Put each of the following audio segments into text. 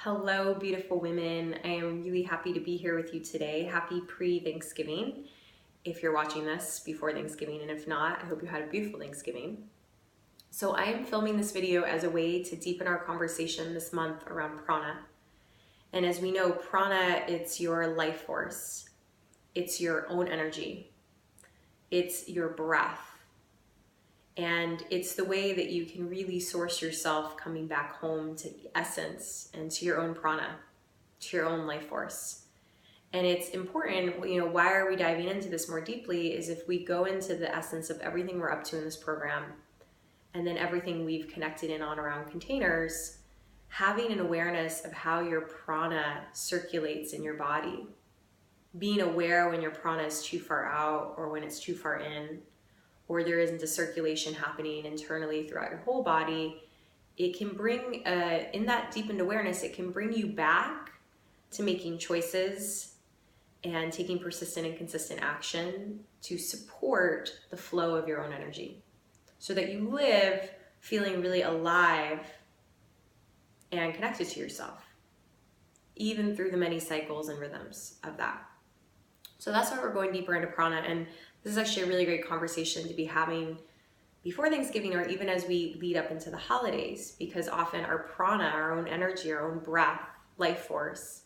Hello, beautiful women. I am really happy to be here with you today. Happy pre-Thanksgiving if you're watching this before Thanksgiving, and if not, I hope you had a beautiful Thanksgiving. So I am filming this video as a way to deepen our conversation this month around prana. And as we know, prana, it's your life force. It's your own energy. It's your breath. And it's the way that you can really source yourself coming back home to essence and to your own prana, to your own life force. And it's important, why are we diving into this more deeply is if we go into the essence of everything we're up to in this program, and then everything we've connected in on around containers, having an awareness of how your prana circulates in your body, being aware when your prana is too far out or when it's too far in, or there isn't a circulation happening internally throughout your whole body, it can bring, in that deepened awareness, it can bring you back to making choices and taking persistent and consistent action to support the flow of your own energy so that you live feeling really alive and connected to yourself, even through the many cycles and rhythms of that. So that's why we're going deeper into prana, and this is actually a really great conversation to be having before Thanksgiving or even as we lead up into the holidays, because often our prana, our own energy, our own breath, life force,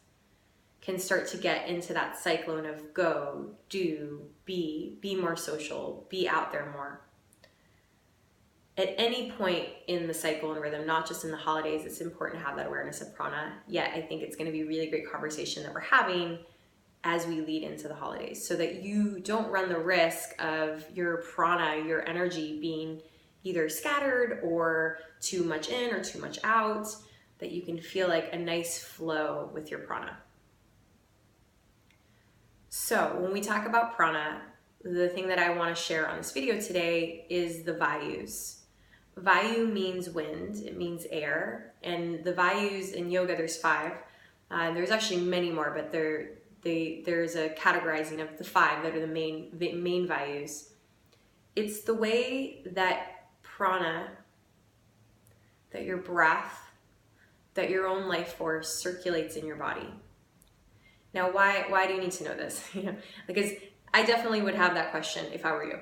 can start to get into that cyclone of go, do, be more social, be out there more. At any point in the cycle and rhythm, not just in the holidays, it's important to have that awareness of prana. Yet I think it's going to be a really great conversation that we're having as we lead into the holidays, so that you don't run the risk of your prana, your energy being either scattered or too much in or too much out, that you can feel like a nice flow with your prana. So when we talk about prana, the thing that I want to share on this video today is the vayus. Vayu means wind, it means air, and the vayus in yoga, there's 5. There's actually many more, but there's a categorizing of the 5 that are the main vayus. It's the way that prana, that your breath, that your own life force circulates in your body. Now, why do you need to know this? Because I definitely would have that question if I were you.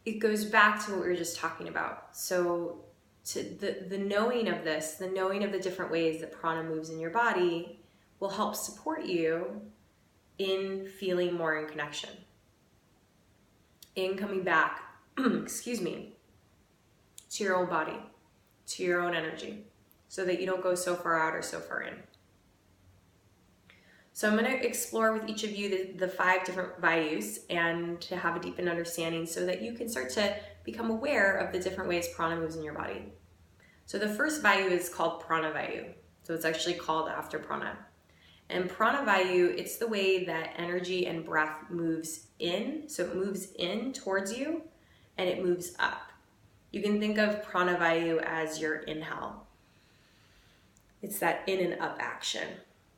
It goes back to what we were just talking about. So to the knowing of this, the knowing of the different ways that prana moves in your body will help support you in feeling more in connection, in coming back, excuse me, to your own body, to your own energy, so that you don't go so far out or so far in. So I'm going to explore with each of you the 5 different vayus and to have a deepened understanding so that you can start to become aware of the different ways prana moves in your body. So the first vayu is called prana vayu. So it's actually called after prana. And prana vayu, it's the way that energy and breath moves in. So it moves in towards you and it moves up. You can think of prana vayu as your inhale. It's that in and up action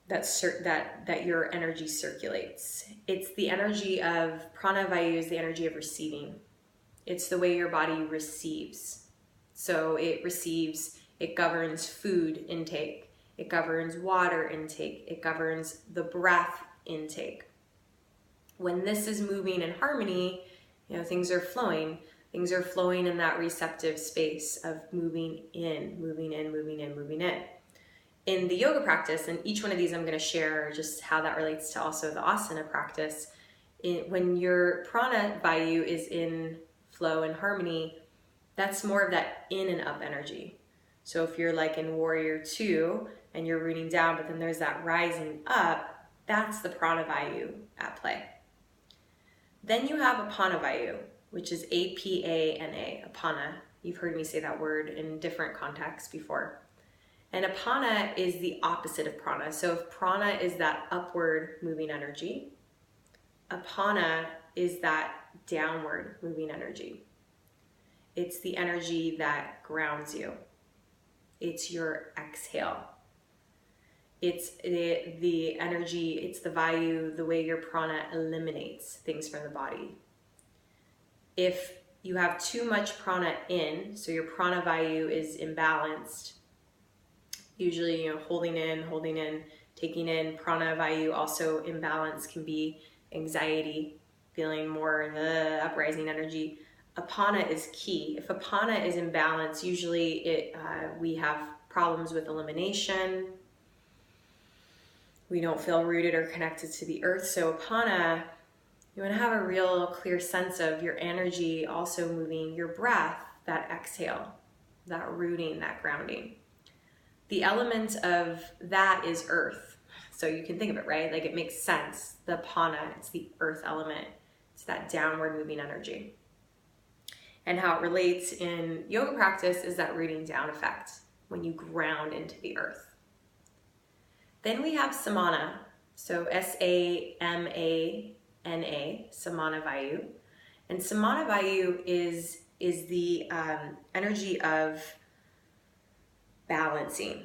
that your energy circulates. It's the energy of prana vayu is the energy of receiving. It's the way your body receives. So it receives, it governs food intake. It governs water intake. It governs the breath intake. When this is moving in harmony, things are flowing. Things are flowing in that receptive space of moving in, moving in, moving in, moving in. In the yoga practice, and each one of these I'm going to share just how that relates to also the asana practice. When your prana vayu is in flow and harmony, that's more of that in and up energy. So if you're like in Warrior 2 and you're rooting down, but then there's that rising up, that's the prana vayu at play. Then you have apana vayu, which is A-P-A-N-A, apana. You've heard me say that word in different contexts before. And apana is the opposite of prana. So if prana is that upward moving energy, apana is that downward moving energy. It's the energy that grounds you. It's your exhale. It's the energy, it's the vayu, the way your prana eliminates things from the body. If you have too much prana in, so your prana vayu is imbalanced, Usually, holding in, taking in. Prana, vayu, also imbalance can be anxiety, feeling more the uprising energy. Apana is key. If apana is imbalanced, usually we have problems with elimination. We don't feel rooted or connected to the earth. So apana, you want to have a real clear sense of your energy also moving, your breath, that exhale, that rooting, that grounding. The element of that is earth. So you can think of it, right? Like it makes sense. The apana, it's the earth element. It's that downward moving energy. And how it relates in yoga practice is that rooting down effect when you ground into the earth. Then we have samana. So S-A-M-A-N-A, samana vayu. And samana vayu is the energy of balancing.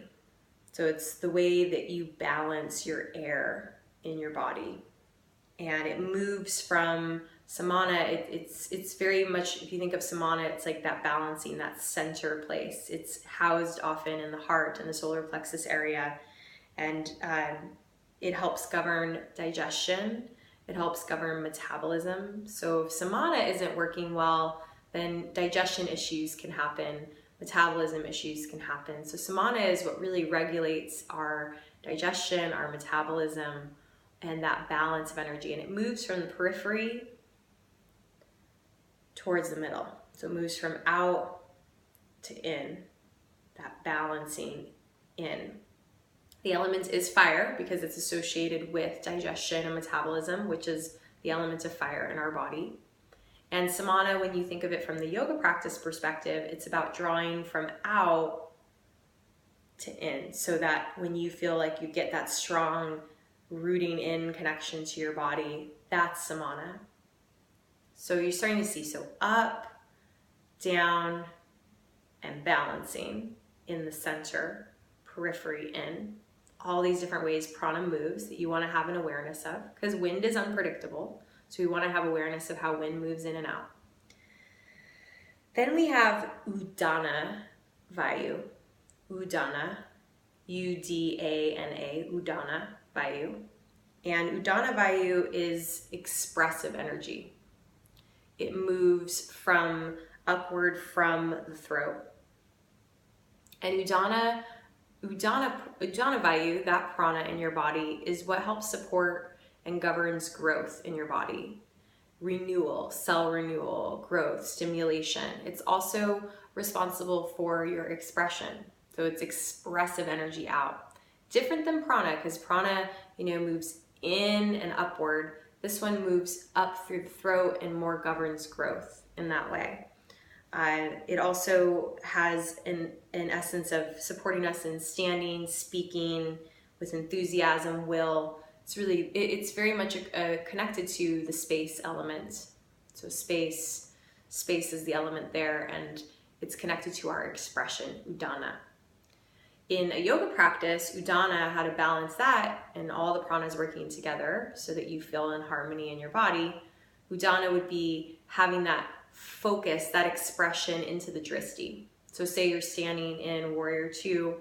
So it's the way that you balance your air in your body. And it moves from samana, it's very much, if you think of samana, it's like that balancing, that center place. It's housed often in the heart and the solar plexus area. And it helps govern digestion. It helps govern metabolism. So if samana isn't working well, then digestion issues can happen. Metabolism issues can happen. So samana is what really regulates our digestion, our metabolism, and that balance of energy. And it moves from the periphery towards the middle. So it moves from out to in, that balancing in. The element is fire because it's associated with digestion and metabolism, which is the element of fire in our body. And samana, when you think of it from the yoga practice perspective, it's about drawing from out to in, so that when you feel like you get that strong rooting in connection to your body, that's samana. So you're starting to see, so up, down, and balancing in the center, periphery in. All these different ways prana moves that you want to have an awareness of, because wind is unpredictable. So we want to have awareness of how wind moves in and out. Then we have udana vayu. Udana, U-D-A-N-A, udana vayu. And udana vayu is expressive energy. It moves upward from the throat. And udana vayu, that prana in your body, is what helps support and governs growth in your body. Renewal, cell renewal, growth, stimulation. It's also responsible for your expression. So it's expressive energy out. Different than prana, because prana, moves in and upward. This one moves up through the throat and more governs growth in that way. It also has an essence of supporting us in standing, speaking with enthusiasm, will. It's very much connected to the space element. So space is the element there, and it's connected to our expression, udana. In a yoga practice, udana, how to balance that and all the pranas working together so that you feel in harmony in your body. Udana would be having that focus, that expression into the dristi. So say you're standing in Warrior 2,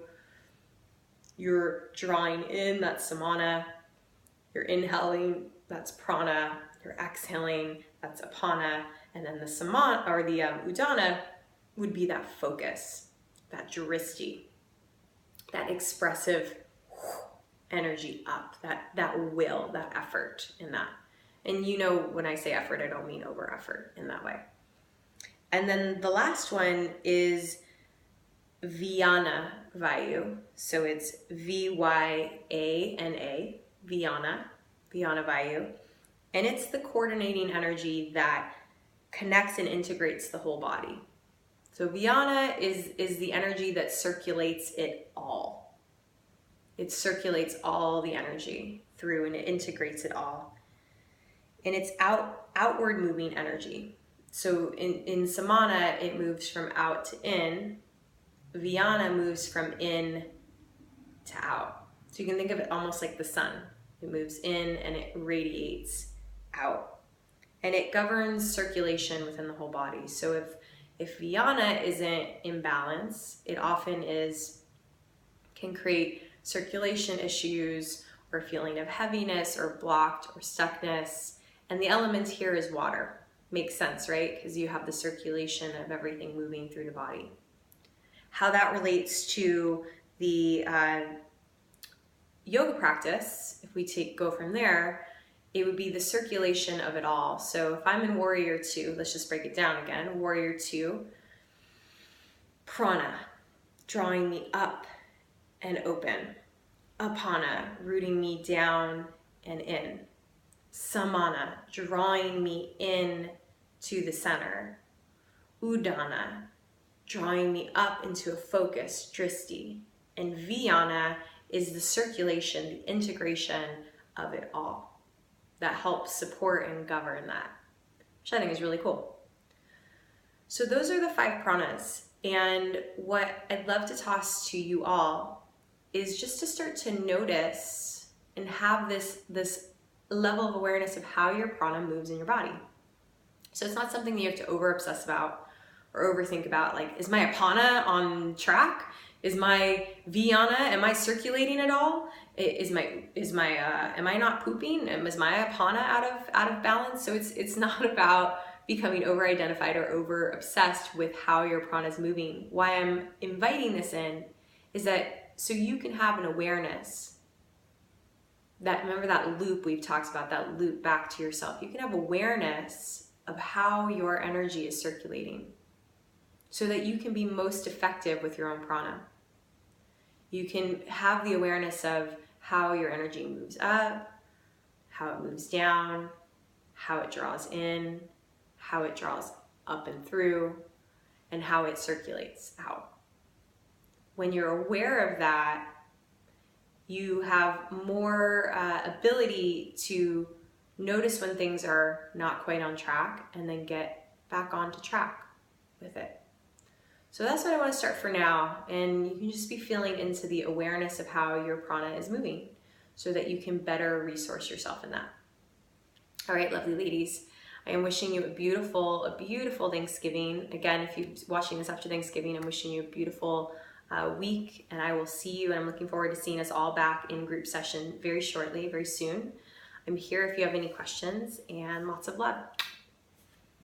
you're drawing in that samana, you're inhaling, that's prana, you're exhaling, that's apana, and then the samana, or the udana, would be that focus, that dristi, that expressive energy up, that will, that effort in that. And when I say effort, I don't mean over effort in that way. And then the last one is Vyana vayu. So it's V-Y-A-N-A, Vyana vayu. And it's the coordinating energy that connects and integrates the whole body. So Vyana is the energy that circulates it all. It circulates all the energy through and it integrates it all. And it's outward moving energy. So in samana, it moves from out to in. Vyana moves from in to out. So you can think of it almost like the sun. It moves in and it radiates out. And it governs circulation within the whole body. So if Vyana isn't in balance, it often is can create circulation issues or feeling of heaviness or blocked or stuckness. And the element here is water. Makes sense, right? Because you have the circulation of everything moving through the body. How that relates to the yoga practice, if we go from there, it would be the circulation of it all. So if I'm in Warrior 2, let's just break it down again. Warrior 2, prana, drawing me up and open. Apana, rooting me down and in. Samana, drawing me in to the center. Udana, drawing me up into a focus, drishti. And Vyana is the circulation, the integration of it all that helps support and govern that, which I think is really cool. So those are the 5 pranas. And what I'd love to toss to you all is just to start to notice and have this level of awareness of how your prana moves in your body. So it's not something that you have to over obsess about or overthink about, like, is my apana on track? Is my Vyana, am I circulating at all? Am I not pooping? Is my apana out of balance? So it's not about becoming over-identified or over-obsessed with how your prana is moving. Why I'm inviting this in is that so you can have an awareness that, remember that loop we've talked about, that loop back to yourself. You can have awareness of how your energy is circulating so that you can be most effective with your own prana. You can have the awareness of how your energy moves up, how it moves down, how it draws in, how it draws up and through, and how it circulates out. When you're aware of that, you have more ability to notice when things are not quite on track and then get back onto track with it. So that's what I want to start for now, and you can just be feeling into the awareness of how your prana is moving so that you can better resource yourself in that. All right, lovely ladies, I am wishing you a beautiful Thanksgiving. Again, if you're watching this after Thanksgiving, I'm wishing you a beautiful week, and I will see you, and I'm looking forward to seeing us all back in group session very shortly, very soon. I'm here if you have any questions, and lots of love.